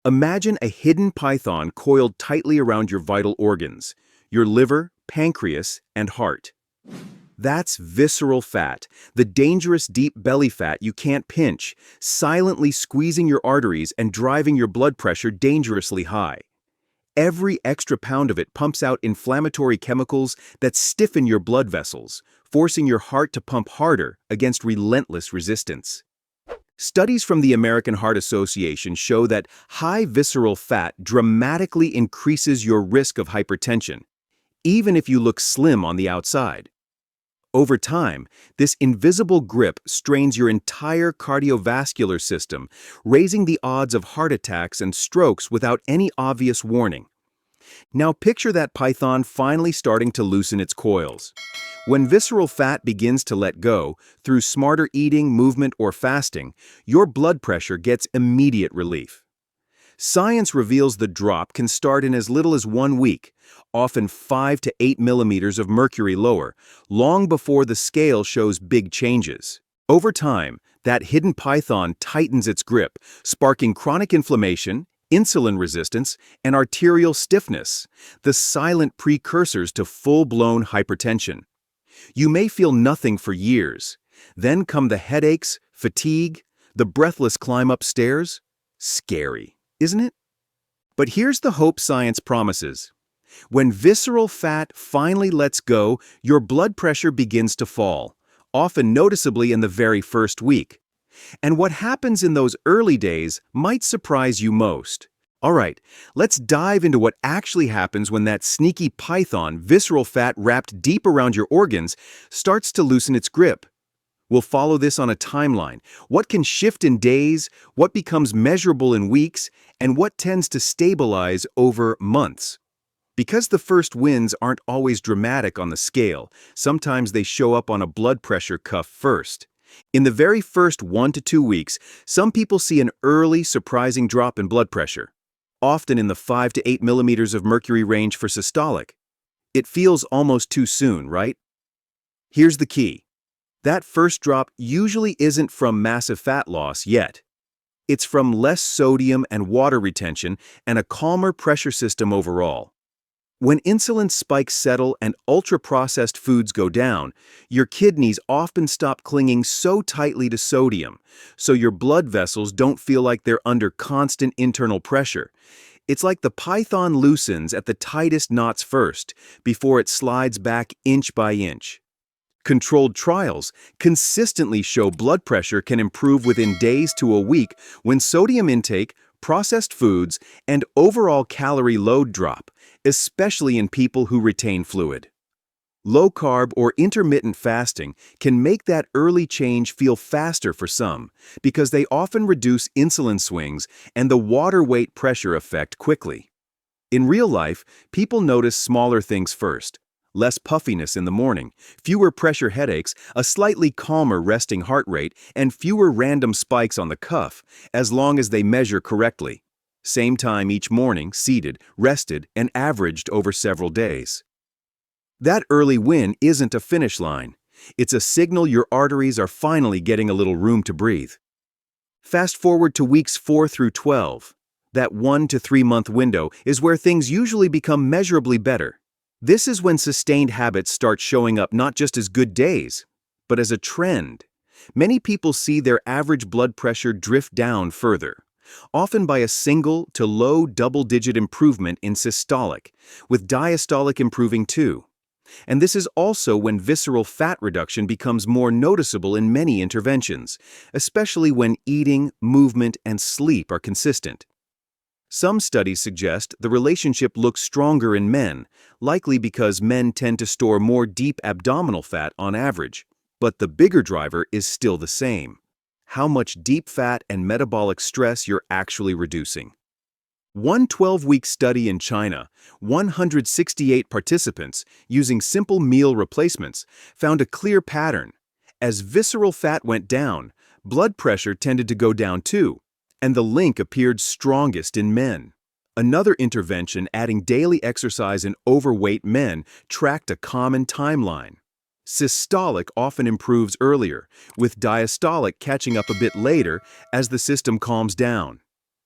Imagine a hidden python coiled tightly around your vital organs, your liver, pancreas, and heart. That's visceral fat, the dangerous deep belly fat you can't pinch, silently squeezing your arteries and driving your blood pressure dangerously high. Every extra pound of it pumps out inflammatory chemicals that stiffen your blood vessels, forcing your heart to pump harder against relentless resistance. Studies from the American Heart Association show that high visceral fat dramatically increases your risk of hypertension, even if you look slim on the outside. Over time, this invisible grip strains your entire cardiovascular system, raising the odds of heart attacks and strokes without any obvious warning. Now picture that python finally starting to loosen its coils. When visceral fat begins to let go, through smarter eating, movement, or fasting, your blood pressure gets immediate relief. Science reveals the drop can start in as little as 1 week, often 5 to 8 millimeters of mercury lower, long before the scale shows big changes. Over time, that hidden python tightens its grip, sparking chronic inflammation, insulin resistance, and arterial stiffness, the silent precursors to full-blown hypertension. You may feel nothing for years. Then come the headaches, fatigue, the breathless climb upstairs. Scary, isn't it? But here's the hope science promises. When visceral fat finally lets go, your blood pressure begins to fall, often noticeably in the very first week. And what happens in those early days might surprise you most. All right, let's dive into what actually happens when that sneaky python, visceral fat wrapped deep around your organs, starts to loosen its grip. We'll follow this on a timeline. What can shift in days, what becomes measurable in weeks, and what tends to stabilize over months. Because the first wins aren't always dramatic on the scale, sometimes they show up on a blood pressure cuff first. In the very first 1 to 2 weeks, some people see an early, surprising drop in blood pressure, often in the 5 to 8 millimeters of mercury range for systolic. It feels almost too soon, right? Here's the key. That first drop usually isn't from massive fat loss yet. It's from less sodium and water retention and a calmer pressure system overall. When insulin spikes settle and ultra-processed foods go down, your kidneys often stop clinging so tightly to sodium, so your blood vessels don't feel like they're under constant internal pressure. It's like the python loosens at the tightest knots first, before it slides back inch by inch. Controlled trials consistently show blood pressure can improve within days to a week when sodium intake, processed foods, and overall calorie load drop, especially in people who retain fluid. Low-carb or intermittent fasting can make that early change feel faster for some because they often reduce insulin swings and the water weight pressure effect quickly. In real life, people notice smaller things first. Less puffiness in the morning, fewer pressure headaches, a slightly calmer resting heart rate, and fewer random spikes on the cuff, as long as they measure correctly. Same time each morning, seated, rested, and averaged over several days. That early win isn't a finish line. It's a signal your arteries are finally getting a little room to breathe. Fast forward to weeks 4 through 12. That 1 to 3 month window is where things usually become measurably better. This is when sustained habits start showing up not just as good days, but as a trend. Many people see their average blood pressure drift down further, often by a single to low double-digit improvement in systolic, with diastolic improving too. And this is also when visceral fat reduction becomes more noticeable in many interventions, especially when eating, movement, and sleep are consistent. Some studies suggest the relationship looks stronger in men, likely because men tend to store more deep abdominal fat on average. But the bigger driver is still the same: how much deep fat and metabolic stress you're actually reducing. One 12-week study in China, 168 participants using simple meal replacements, found a clear pattern. As visceral fat went down, blood pressure tended to go down too, and the link appeared strongest in men. Another intervention adding daily exercise in overweight men tracked a common timeline. Systolic often improves earlier, with diastolic catching up a bit later as the system calms down.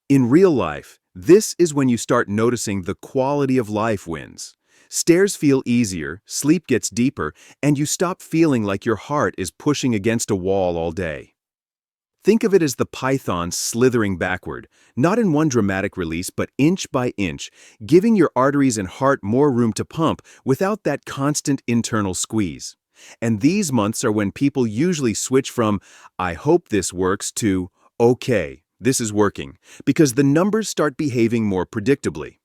In real life, This is when you start noticing the quality of life wins. Stairs feel easier, sleep gets deeper, and you stop feeling like your heart is pushing against a wall all day. Think of it as the python slithering backward, not in one dramatic release, but inch by inch, giving your arteries and heart more room to pump without that constant internal squeeze. And these months are when people usually switch from, "I hope this works," to, "Okay, this is working," because the numbers start behaving more predictably.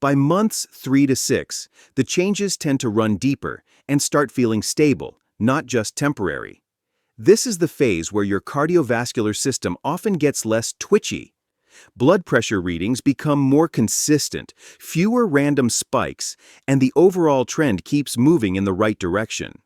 By months 3 to 6, the changes tend to run deeper and start feeling stable, not just temporary. This is the phase where your cardiovascular system often gets less twitchy. Blood pressure readings become more consistent, fewer random spikes, and the overall trend keeps moving in the right direction.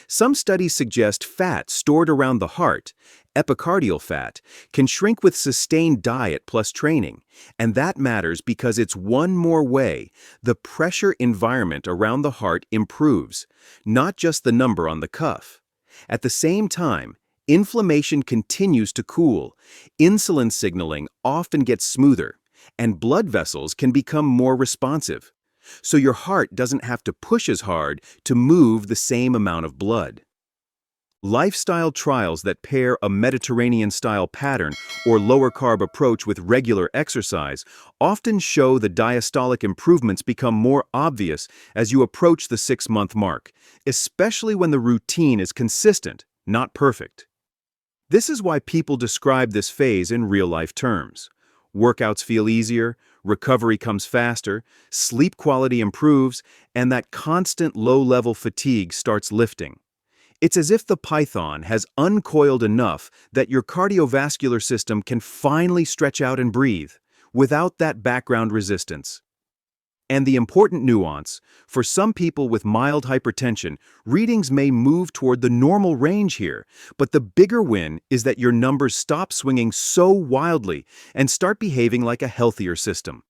Some studies suggest fat stored around the heart, epicardial fat, can shrink with sustained diet plus training, and that matters because it's one more way the pressure environment around the heart improves, not just the number on the cuff. At the same time, inflammation continues to cool, insulin signaling often gets smoother, and blood vessels can become more responsive. So your heart doesn't have to push as hard to move the same amount of blood. Lifestyle trials that pair a Mediterranean-style pattern or lower-carb approach with regular exercise often show the diastolic improvements become more obvious as you approach the 6-month mark, especially when the routine is consistent, not perfect. This is why people describe this phase in real-life terms. Workouts feel easier, recovery comes faster, sleep quality improves, and that constant low-level fatigue starts lifting. It's as if the python has uncoiled enough that your cardiovascular system can finally stretch out and breathe, without that background resistance. And the important nuance, for some people with mild hypertension, readings may move toward the normal range here, but the bigger win is that your numbers stop swinging so wildly and start behaving like a healthier system.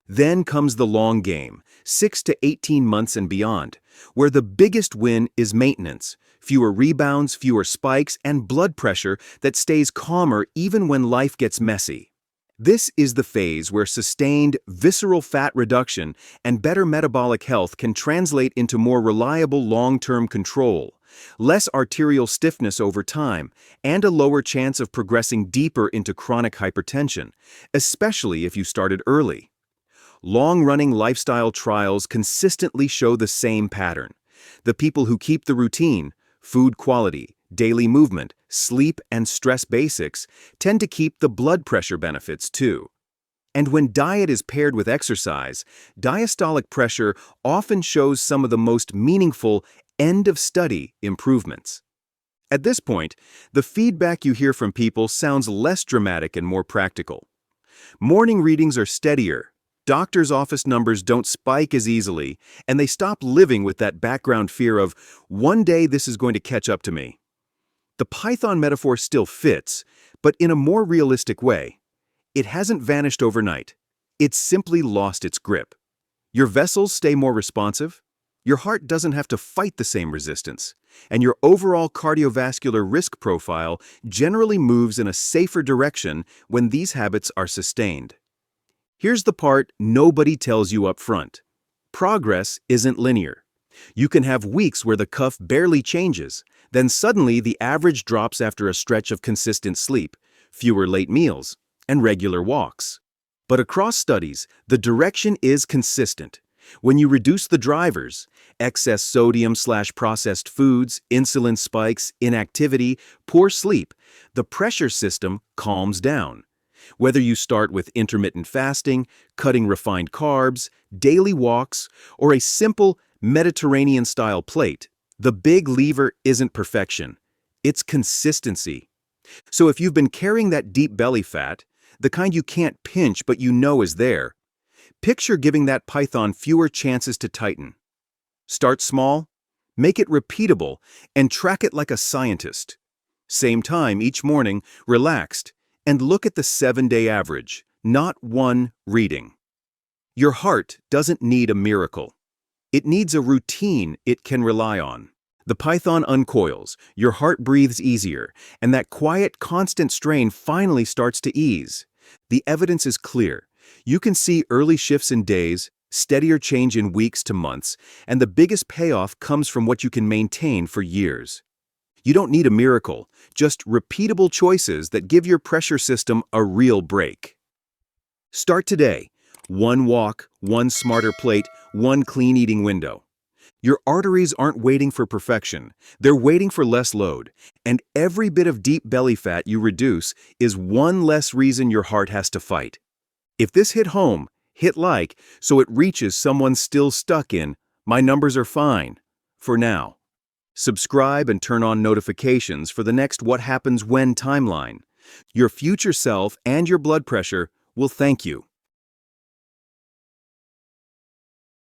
Then comes the long game, 6 to 18 months and beyond, where the biggest win is maintenance, fewer rebounds, fewer spikes, and blood pressure that stays calmer even when life gets messy. This is the phase where sustained visceral fat reduction and better metabolic health can translate into more reliable long-term control, less arterial stiffness over time, and a lower chance of progressing deeper into chronic hypertension, especially if you started early. Long-running lifestyle trials consistently show the same pattern. The people who keep the routine, food quality, daily movement, sleep, and stress basics tend to keep the blood pressure benefits too. And when diet is paired with exercise, diastolic pressure often shows some of the most meaningful end-of-study improvements. At this point, the feedback you hear from people sounds less dramatic and more practical. Morning readings are steadier, doctor's office numbers don't spike as easily, and they stop living with that background fear of, "One day this is going to catch up to me." The python metaphor still fits, but in a more realistic way. It hasn't vanished overnight. It's simply lost its grip. Your vessels stay more responsive, your heart doesn't have to fight the same resistance, and your overall cardiovascular risk profile generally moves in a safer direction when these habits are sustained. Here's the part nobody tells you up front. Progress isn't linear. You can have weeks where the cuff barely changes, then suddenly the average drops after a stretch of consistent sleep, fewer late meals, and regular walks. But across studies, the direction is consistent. When you reduce the drivers, excess sodium/processed foods, insulin spikes, inactivity, poor sleep, the pressure system calms down. Whether you start with intermittent fasting, cutting refined carbs, daily walks, or a simple Mediterranean-style plate, the big lever isn't perfection. It's consistency. So if you've been carrying that deep belly fat, the kind you can't pinch but you know is there, picture giving that python fewer chances to tighten. Start small, make it repeatable, and track it like a scientist. Same time each morning, relaxed, and look at the 7-day average, not one reading. Your heart doesn't need a miracle. It needs a routine it can rely on. The python uncoils, your heart breathes easier, and that quiet, constant strain finally starts to ease. The evidence is clear. You can see early shifts in days, steadier change in weeks to months, and the biggest payoff comes from what you can maintain for years. You don't need a miracle, just repeatable choices that give your pressure system a real break. Start today. One walk, one smarter plate, one clean eating window. Your arteries aren't waiting for perfection, they're waiting for less load, and every bit of deep belly fat you reduce is one less reason your heart has to fight. If this hit home, hit like so it reaches someone still stuck in, "My numbers are fine," for now. Subscribe and turn on notifications for the next What Happens When timeline. Your future self and your blood pressure will thank you.